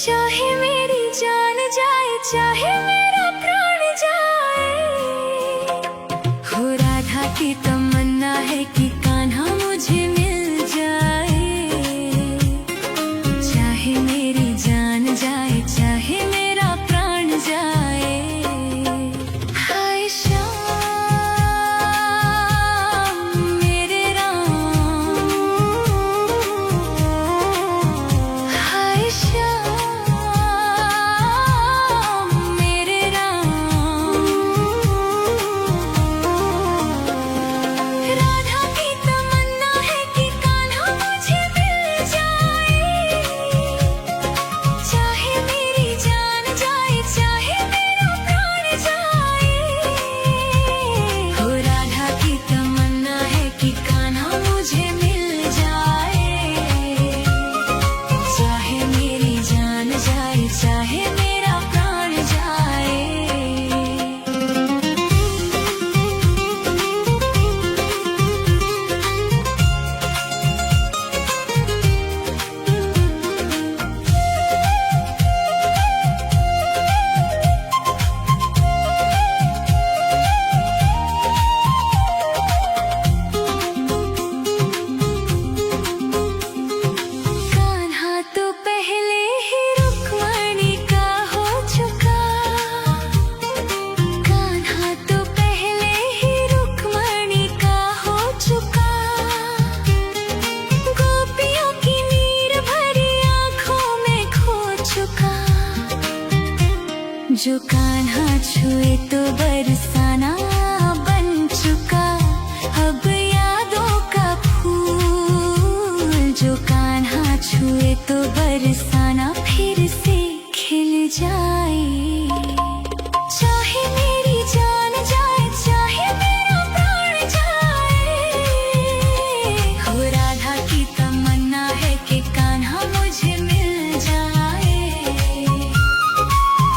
चाहे मेरी जान जाए, चाहे मेरा प्राण जाए। हो राधा की तमन्ना है कि कान्हा मुझे मिल जाए। चाहे मेरी जान जाए, चाहे मेरा प्राण जाए। हाय श्याम मेरे राम, हाय श्याम मेरे राम। राधा की तमन्ना है कि कान्हा मुझे मिल जाए। चाहे मेरी जान जाए, चाहे मेरा प्राण जाए। हो राधा की तमन्ना है कि कान्हा मुझे मिल जाए। चाहे मेरी जान जाए, चाहे मेरा प्राण जाए। कान्हा तो पहले ही रुक्मणी का हो चुका। कान्हा तो पहले ही रुक्मणी का हो चुका। गोपियों की नीर भरी आंखों में खो चुका। जो कान्हा छुए तो बरसाना बन चुका। अब यादों का फूल जो कान्हा छुए तो बरसाना फिर से खिल जाए। चाहे मेरी जान जाए, चाहे मेरा प्राण जाए। हो राधा की तमन्ना है कि कान्हा मुझे मिल जाए।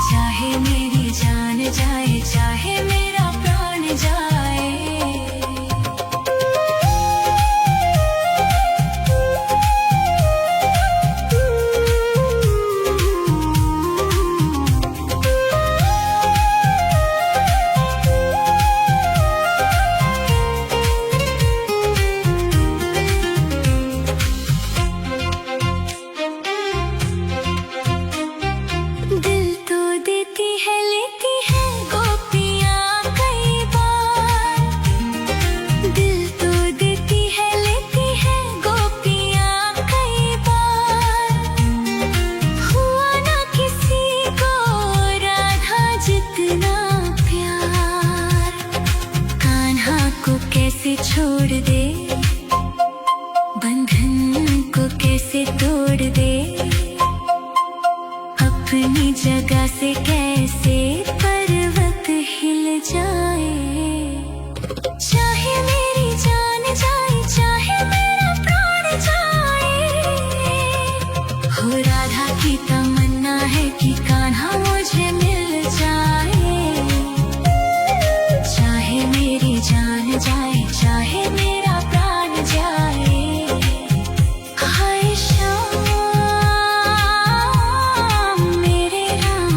चाहे मेरी जान जाए, चाहे मेरा प्राण जाए। दिल तो देती है, लेती है गोपियाँ कई बार। दिल तो देती है, लेती है गोपियाँ कई बार। हुआ ना किसी को राधा जितना प्यार। कान्हा को कैसे छोड़ दे, बंधन को कैसे तोड़ दे। अपनी जगह से कैसे पर्वत हिल जाए। चाहे मेरी जान जाए, चाहे मेरा प्राण जाए। हो राधा की तमन्ना है कि कान्हा मुझे मिल जाए। चाहे मेरी जान जाए, चाहे मेरा प्राण जाए। हाय श्याम मेरे राम,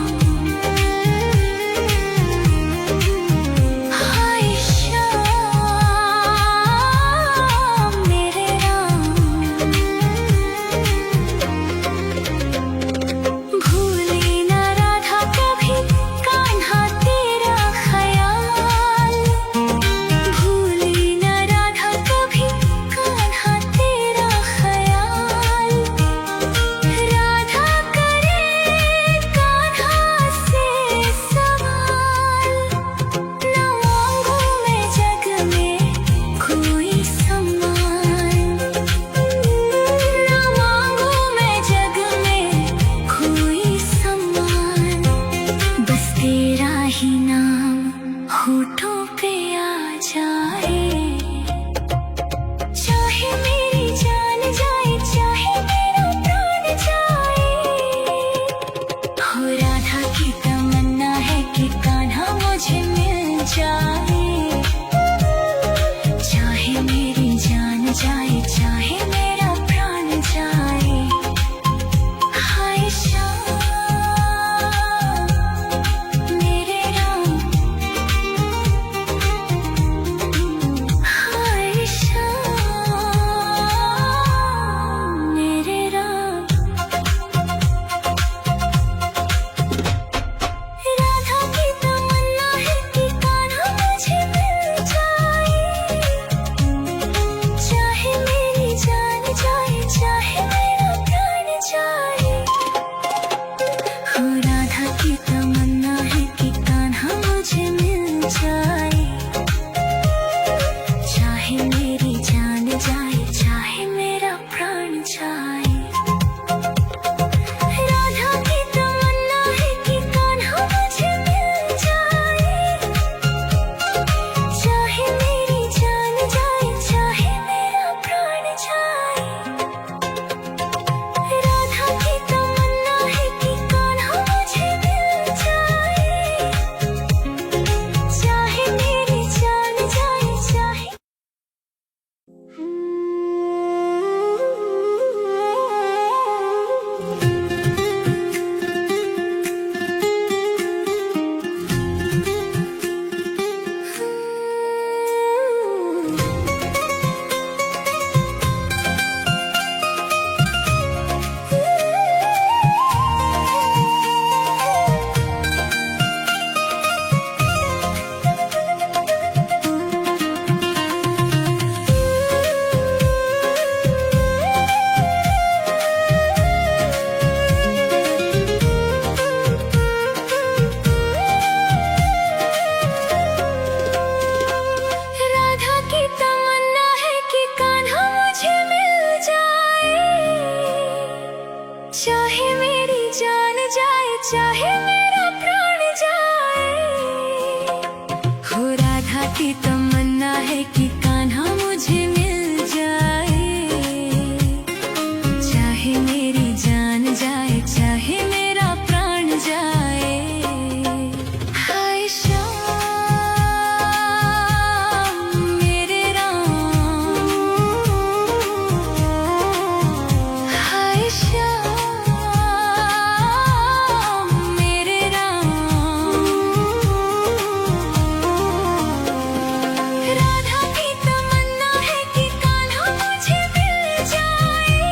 जाए, चाहे मेरा प्राण जाए। हाय श्याम मेरे राम, हाय श्याम मेरे राम। राधा की तमन्ना है कि कान्हा मुझे मिल जाए, चाहे मेरी जान जाए, चाहे मेरा प्राण जाए। हो राधा की तमन्ना है कि कान्हा मुझे मिल जाए, चाहे मेरी जान जाए, चाहे मेरा प्राण जाए। राधा की तमन्ना है कि कान्हा मुझे मिल जाए, चाहे मेरी जान जाए, चाहे मेरा प्राण जाए। राधा की तमन्ना है कि कान्हा मुझे मिल जाए, चाहे मेरी जान जाए, चाहे। राधा की तमन्ना है कि कान्हा मुझे मिल जाए, चाहे मेरी जान जाए, चाहे मेरा प्राण जाए। हो राधा की तमन्ना है कि कान्हा मुझे मिल जाए, चाहे मेरी जान जाए, चाहे मेरा प्राण जाए। हाय श्याम मेरे राम, हाय श्याम मेरे राम। राधा की तमन्ना है कि कान्हा मुझे मिल जाए,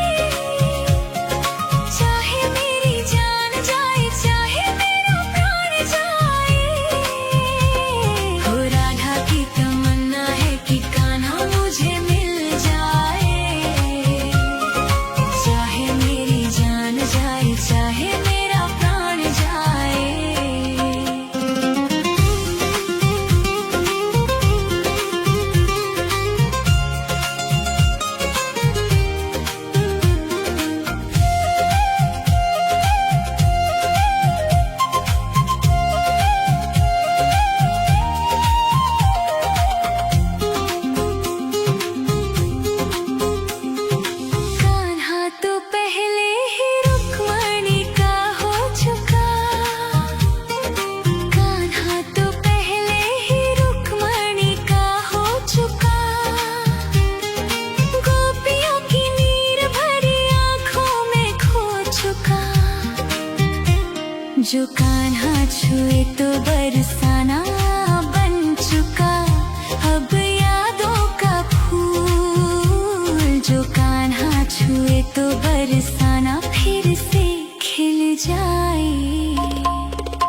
चाहे मेरी जान जाए, चाहे मेरा प्राण जाए। हो राधा की तमन्ना है कि कान्हा मुझे मिल जाए, चाहे मेरी जान जाए, चाहे मेरा प्राण जाए। कान्हा तो पहले ही रुक्मणी का हो चुका, कान्हा तो पहले ही रुक्मणी का हो चुका। गोपियों की नीर भरी आंखों में खो चुका। जो कान्हा छुए तो बरसाना बन चुका, अब यादों का फूल। जो कान्हा छुए तो बरसाना फिर से खिल जाए,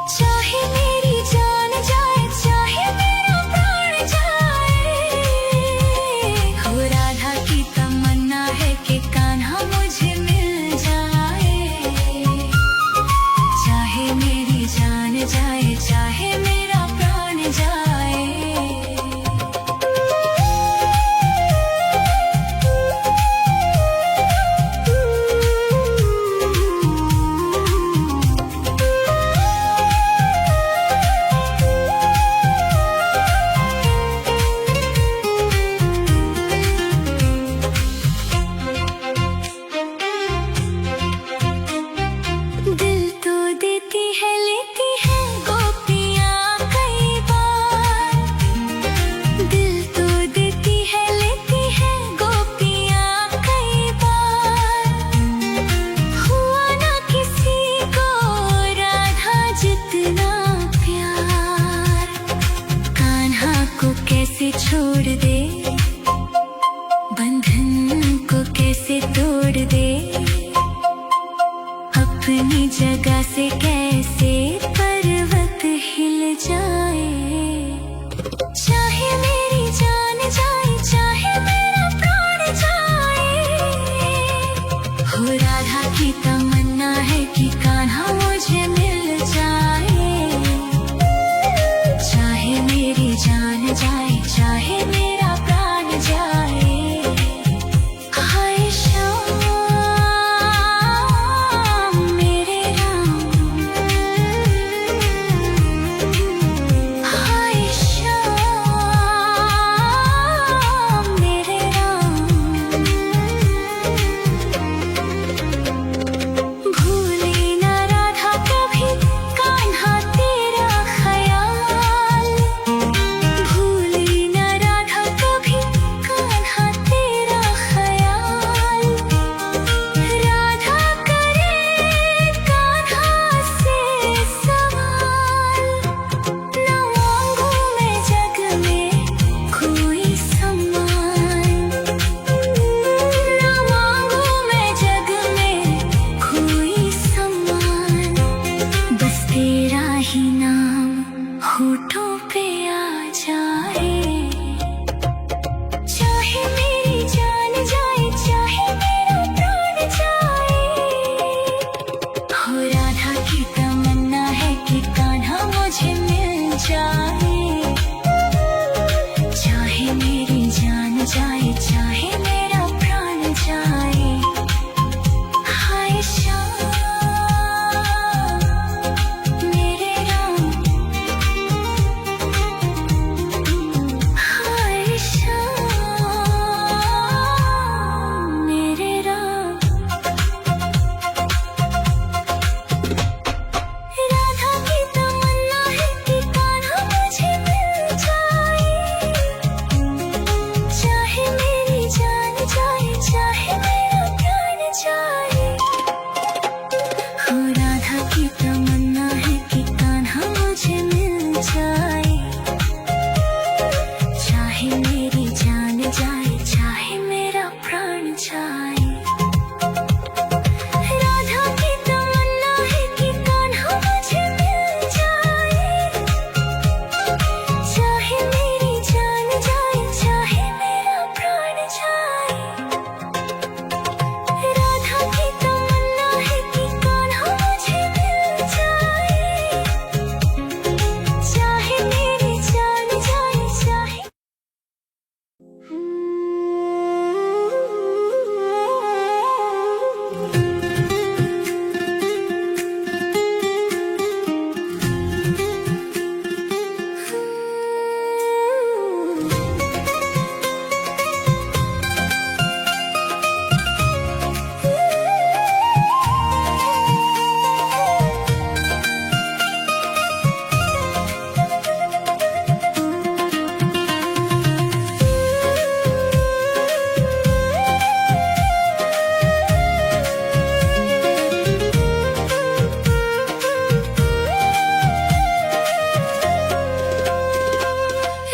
चाहे मेरी जान जाए, चाहे मेरा प्राण जाए। हो राधा की तमन्ना है कि कान्हा मुझे मिल जाए, चाहे मेरी जान जाए, चाहे मेरा प्राण जाए। जाए। राधा की तमन्ना है कि कान्हा मुझे मिल जाए, चाहे मेरी जान जाए, चाहे मेरा प्राण जाए। राधा की तमन्ना है कि कान्हा मुझे मिल जाए, चाहे मेरी जान जाए, चाहे।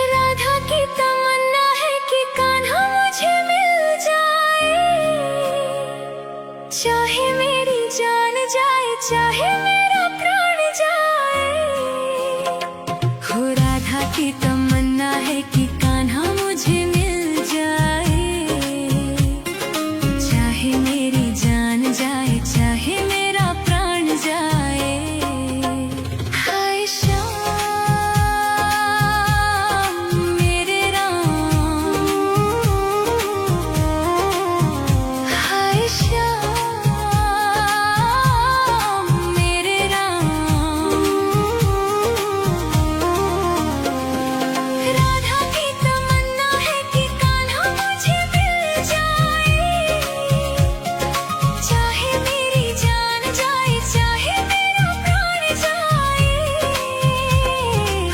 राधा की तमन्ना है कि कान्हा मुझे मिल जाए, चाहे मेरी जान जाए, चाहे मेरा प्राण जाए। हो राधा की तमन्ना है कि कान्हा मुझे मिल जाए, चाहे मेरी जान जाए, चाहे मेरा प्राण जाए। हाय श्याम मेरे राम, हाय श्याम मेरे राम। राधा की तमन्ना है कि कान्हा मुझे मिल जाए, चाहे मेरी जान जाए, चाहे मेरा प्राण जाए।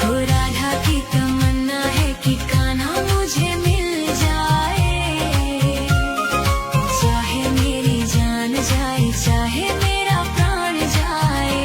हो राधा की तमन्ना है कि कान्हा मुझे मिल जाए, चाहे मेरी जान जाए, चाहे मेरा प्राण जाए।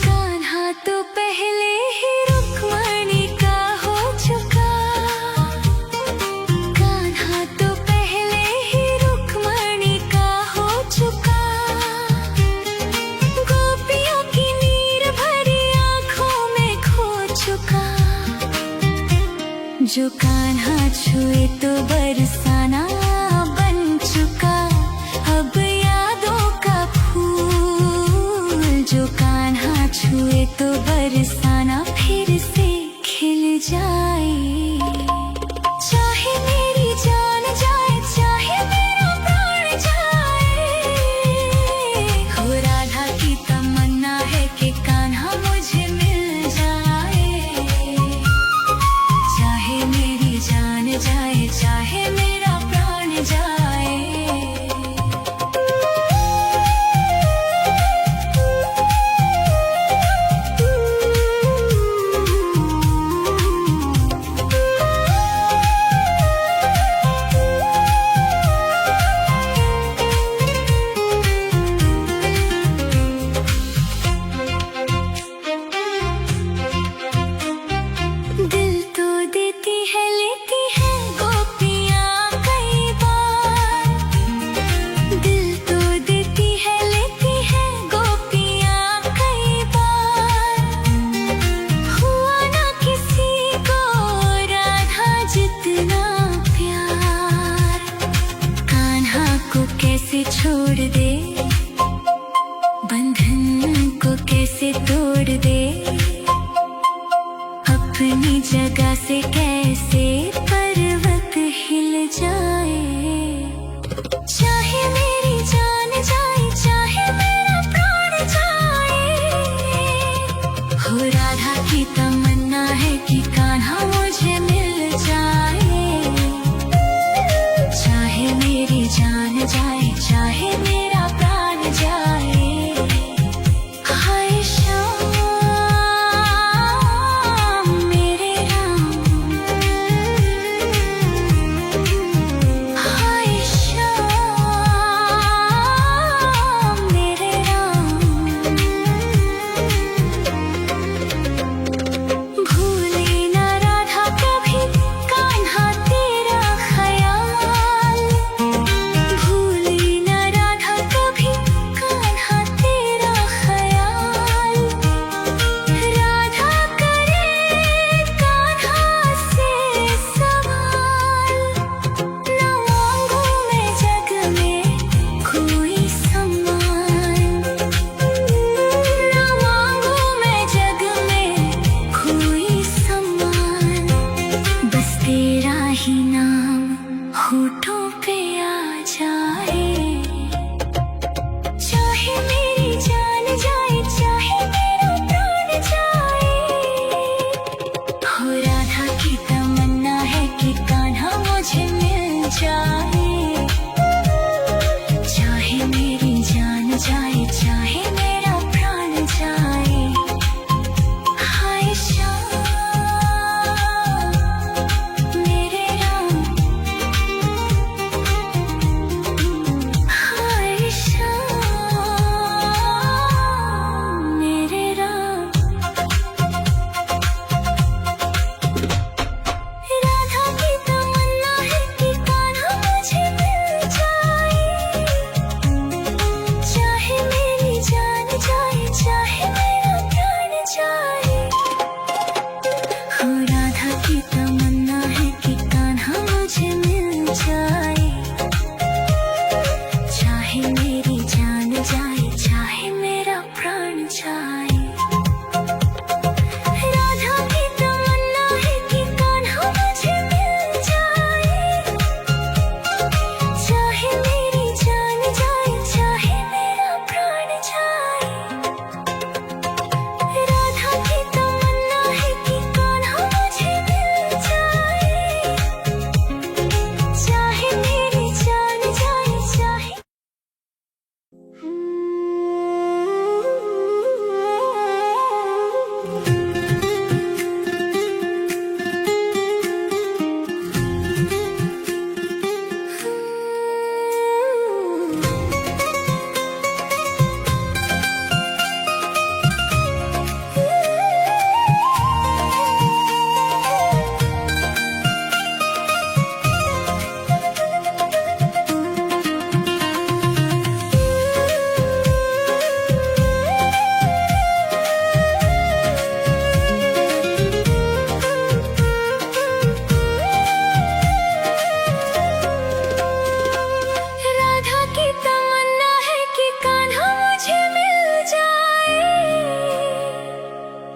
कान्हा तो पहले ही रुक्मणी का हो चुका, कान्हा तो पहले ही रुक्मणी का हो चुका। गोपियों की नीर भरी आँखों में खो चुका। जो कान्हा छुए तो बरसाना बन चुका, अब यादों का फूल। जो कान्हा छुए तो बरसाना फिर से खिल जाए, चाहे मेरी जान जाए, चाहे मेरा प्राण जाए। हो राधा की तमन्ना है कि कान्हा मुझे मिल जाए, चाहे मेरी जान जाए, चाहे मेरा प्राण जाए। दिल तो देती है, लेती है गोपियाँ कई बार। दिल तो देती है, लेती है गोपियाँ कई बार। हुआ ना किसी को राधा जितना प्यार। कान्हा को कैसे छोड़ दे, बंधन को कैसे तोड़ दे, अपनी जगह से कैसे पर्वत हिल जाए। चाहे मेरी जान जाए, चाहे मेरा प्राण जाए। हो राधा की तमन्ना है कि कान्हा मुझे मिल जाए, चाहे मेरी जान जाए, चाहे मेरा प्राण जाए। हाय श्याम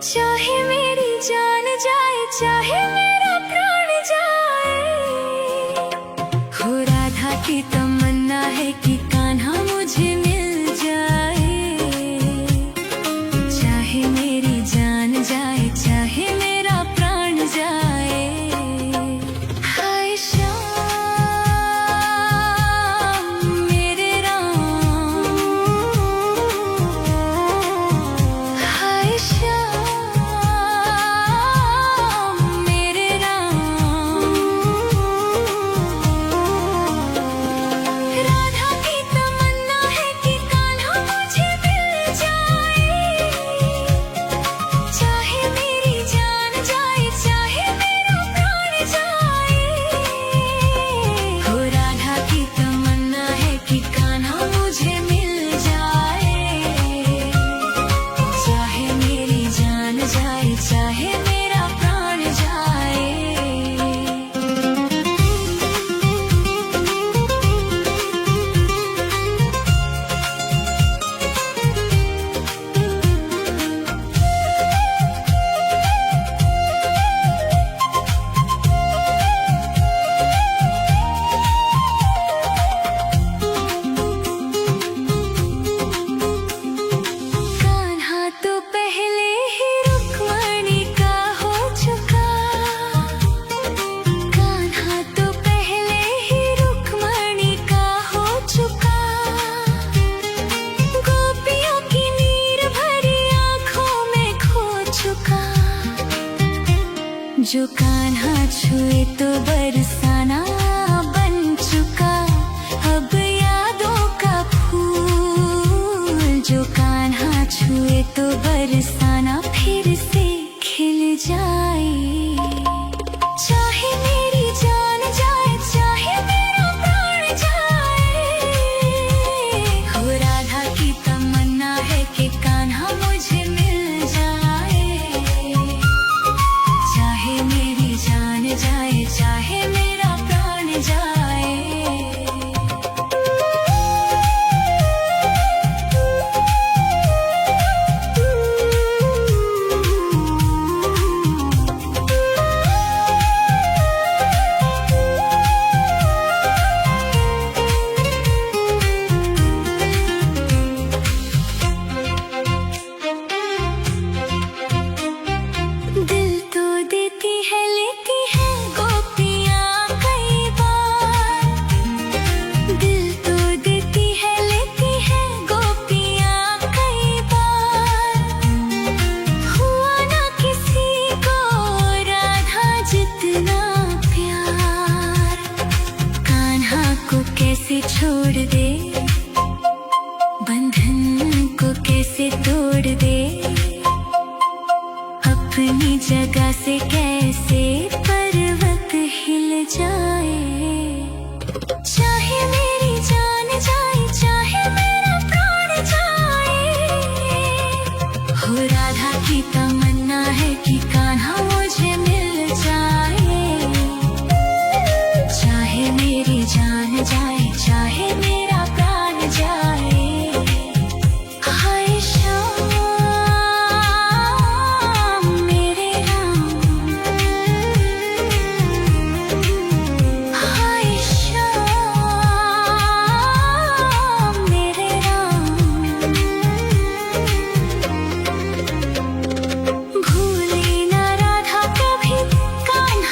चाहे मेरी जान जाए, चाहे मेरा प्राण जाए, हो राधा की तमन्ना है कि कान्हा मुझे मिल जाए। चाहे मेरी जान जाए, चाहे मेरा प्राण जाए। हाय श्याम मेरे राम, हाय श्याम मेरे राम। राधा की तमन्ना है कि कान्हा मुझे मिल जाए। चाहे मेरी जान जाए, चाहे मेरा प्राण जाए, हो राधा की तमन्ना है कि कान्हा मुझे मिल जाए। चाहे मेरी जान जाए, चाहे मेरा प्राण जाए। कान्हा तो पहले ही रुक्मणी का हो चुका, कान्हा तो पहले ही रुक्मणी का हो चुका। गोपियों की नीर भरी आंखों में खो चुका। जो कान्हा छुए तो बरसाना बन चुका। अब यादों का फूल जो कान्हा छुए तो बरसाना फिर से खिल जाए। चाहे मेरी जान जाए, चाहे मेरा प्राण जाए, हो राधा की तमन्ना है कि कान्हा मुझे मिल जाए। चाहे मेरी जान जाए, चाहे मेरा प्राण जाए। दिल तो देती है, लेती है गोपियाँ कई बार। दिल तो देती है, लेती है गोपियाँ कई बार। हुआ ना किसी को राधा जितना प्यार। कान्हा को कैसे छोड़ दे, बंधन को कैसे तोड़ दे, अपनी जगह से कैसे पर्वत हिल जाए। चाहे मेरी जान जाए, चाहे मेरा प्राण जाए, हो राधा की तमन्ना है कि कान्हा मुझे मिल जाए। चाहे मेरी जान जाए, चाहे मेरा प्राण जाए। हाय श्याम मेरे राम, हाय श्याम मेरे राम। भूले ना राधा कभी कान्हा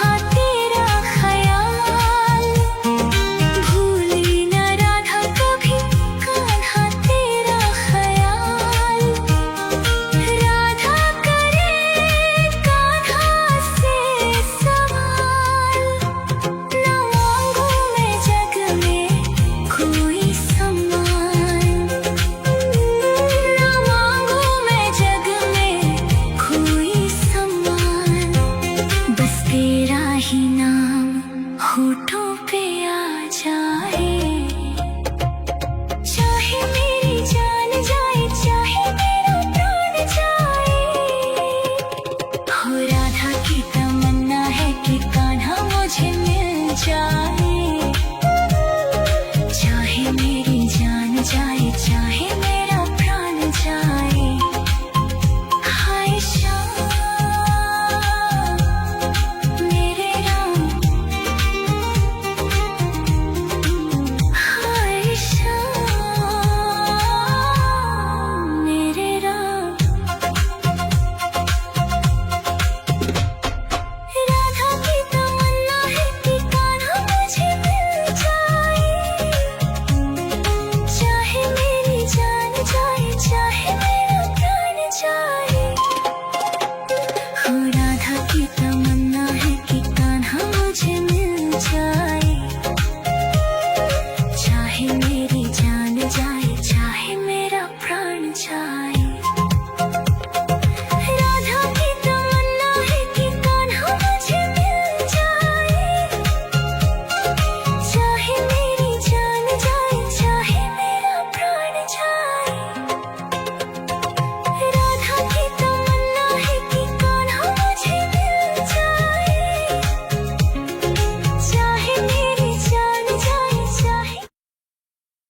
जाए।